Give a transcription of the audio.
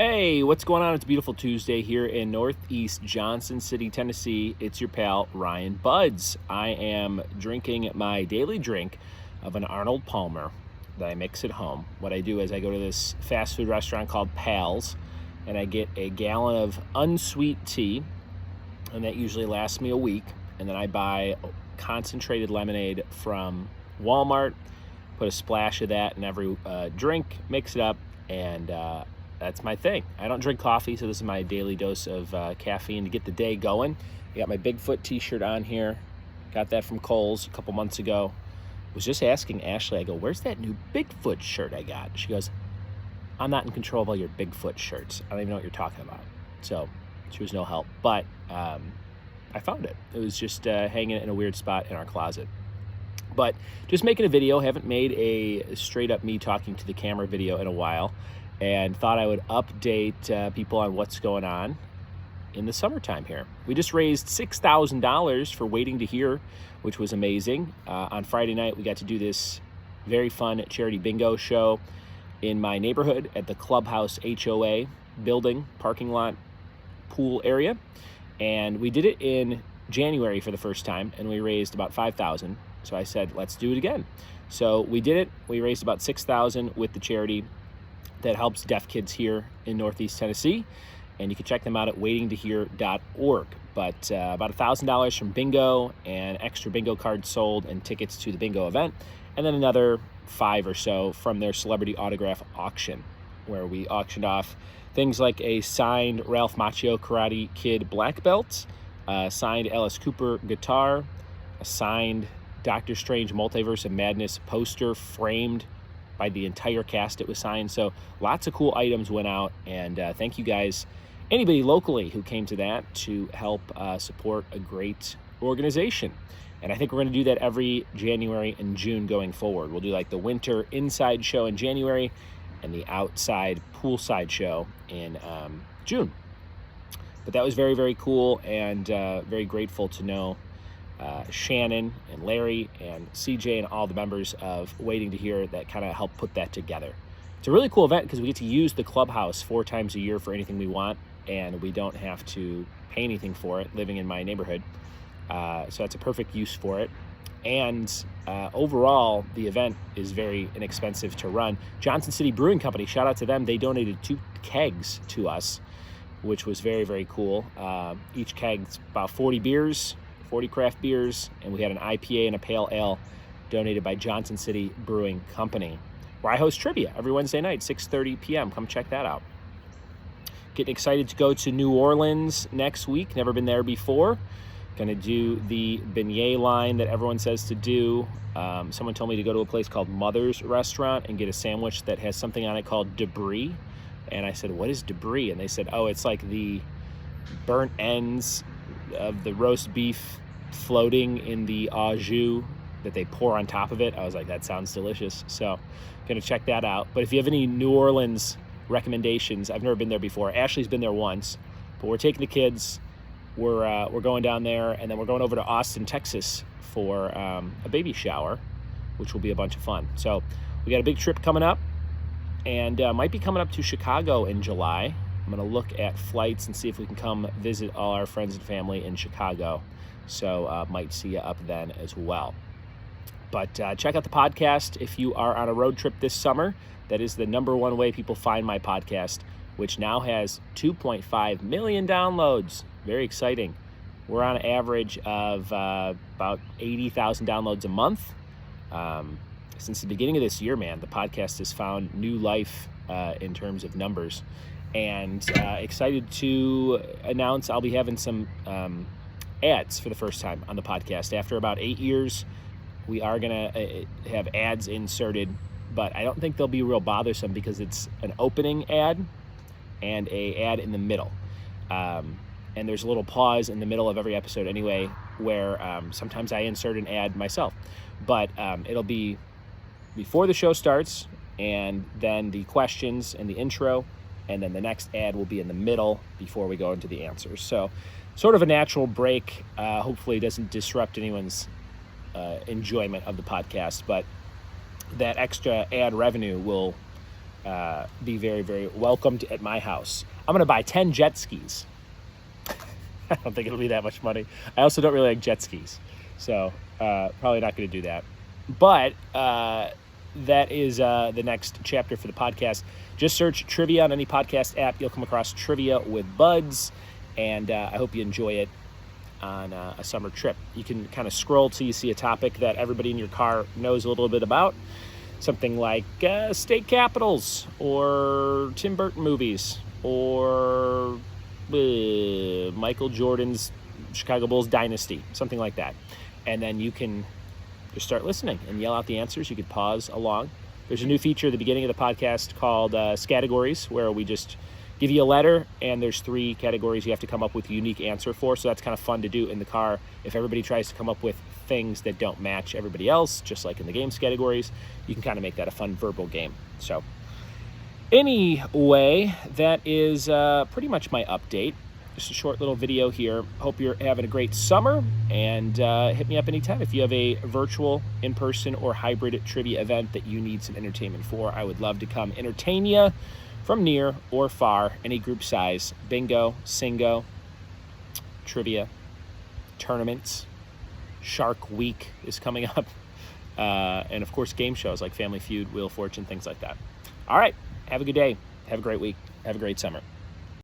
Hey, what's going on? It's a beautiful Tuesday here in Northeast Johnson City, Tennessee. It's your pal, Ryan Buds. I am drinking my daily drink of an Arnold Palmer that I mix at home. What I do is I go to this fast food restaurant called Pal's, and I get a gallon of unsweet tea, and that usually lasts me a week. And then I buy concentrated lemonade from Walmart, put a splash of that in every drink, mix it up, and that's my thing. I don't drink coffee, so this is my daily dose of caffeine to get the day going. I got my Bigfoot t-shirt on here. Got that from Kohl's a couple months ago. Was just asking Ashley, I go, where's that new Bigfoot shirt I got? She goes, I'm not in control of all your Bigfoot shirts. I don't even know what you're talking about. So she was no help, but I found it. It was just hanging in a weird spot in our closet. But just making a video, haven't made a straight up me talking to the camera video in a while, and thought I would update people on what's going on in the summertime here. We just raised $6,000 for Waiting to Hear, which was amazing. On Friday night, we got to do this very fun charity bingo show in my neighborhood at the Clubhouse HOA building, parking lot, pool area. And we did it in January for the first time, and we raised about $5,000. So I said, let's do it again. So we did it. We raised about $6,000 with the charity that helps deaf kids here in Northeast Tennessee. And you can check them out at waitingtohear.org. But about $1,000 from bingo and extra bingo cards sold and tickets to the bingo event. And then another $5 or so from their celebrity autograph auction, where we auctioned off things like a signed Ralph Macchio Karate Kid black belt, a signed Alice Cooper guitar, a signed Doctor Strange Multiverse of Madness poster framed by the entire cast. It was signed. So lots of cool items went out, and thank you guys, anybody locally who came to that to help support a great organization. And I think we're going to do that every January and June going forward. We'll do like the winter inside show in January and the outside poolside show in June. But that was very, very cool, and very grateful to know Shannon and Larry and CJ and all the members of Waiting to Hear that kind of helped put that together. It's a really cool event because we get to use the clubhouse 4 times a year for anything we want, and we don't have to pay anything for it living in my neighborhood. So that's a perfect use for it. And overall, the event is very inexpensive to run. Johnson City Brewing Company, shout out to them. They donated 2 kegs to us, which was very, very cool. Each keg's about 40 beers, 40 craft beers, and we had an IPA and a pale ale donated by Johnson City Brewing Company, where I host trivia every Wednesday night, 6:30 p.m. Come check that out. Getting excited to go to New Orleans next week. Never been there before. Gonna do the beignet line that everyone says to do. Someone told me to go to a place called Mother's Restaurant and get a sandwich that has something on it called debris. And I said, what is debris? And they said, oh, it's like the burnt ends of the roast beef floating in the au jus that they pour on top of it. I was like, that sounds delicious. So gonna check that out. But if you have any New Orleans recommendations, I've never been there before. Ashley's been there once, but we're taking the kids. We're going down there, and then we're going over to Austin, Texas for a baby shower, which will be a bunch of fun. So we got a big trip coming up, and might be coming up to Chicago in July. I'm going to look at flights and see if we can come visit all our friends and family in Chicago. So might see you up then as well. But check out the podcast if you are on a road trip this summer. That is the #1 way people find my podcast, which now has 2.5 million downloads. Very exciting. We're on an average of about 80,000 downloads a month. Since the beginning of this year, man, the podcast has found new life in terms of numbers. And excited to announce I'll be having some ads for the first time on the podcast. After about 8 years, we are going to have ads inserted, but I don't think they'll be real bothersome because it's an opening ad and an ad in the middle. And there's a little pause in the middle of every episode anyway, where sometimes I insert an ad myself. But it'll be before the show starts, and then the questions and the intro, and then the next ad will be in the middle before we go into the answers. So sort of a natural break. Hopefully it doesn't disrupt anyone's enjoyment of the podcast, but that extra ad revenue will be very, very welcomed at my house. I'm going to buy 10 jet skis. I don't think it'll be that much money. I also don't really like jet skis, so probably not going to do that. But that is the next chapter for the podcast. Just search trivia on any podcast app. You'll come across Trivia with Buds, and I hope you enjoy it on a summer trip. You can kind of scroll till you see a topic that everybody in your car knows a little bit about. Something like state capitals, or Tim Burton movies, or Michael Jordan's Chicago Bulls dynasty, something like that. And then you can just start listening and yell out the answers. You could pause along. There's a new feature at the beginning of the podcast called Scategories, where we just give you a letter, and there's 3 categories you have to come up with a unique answer for. So that's kind of fun to do in the car. If everybody tries to come up with things that don't match everybody else, just like in the games categories, you can kind of make that a fun verbal game. So anyway, that is pretty much my update. Just a short little video here. Hope you're having a great summer, and hit me up anytime if you have a virtual, in-person, or hybrid trivia event that you need some entertainment for. I would love to come entertain you from near or far, any group size. Bingo, singo, trivia, tournaments, Shark Week is coming up, and of course game shows like Family Feud, Wheel of Fortune, things like that. All right, have a good day. Have a great week. Have a great summer.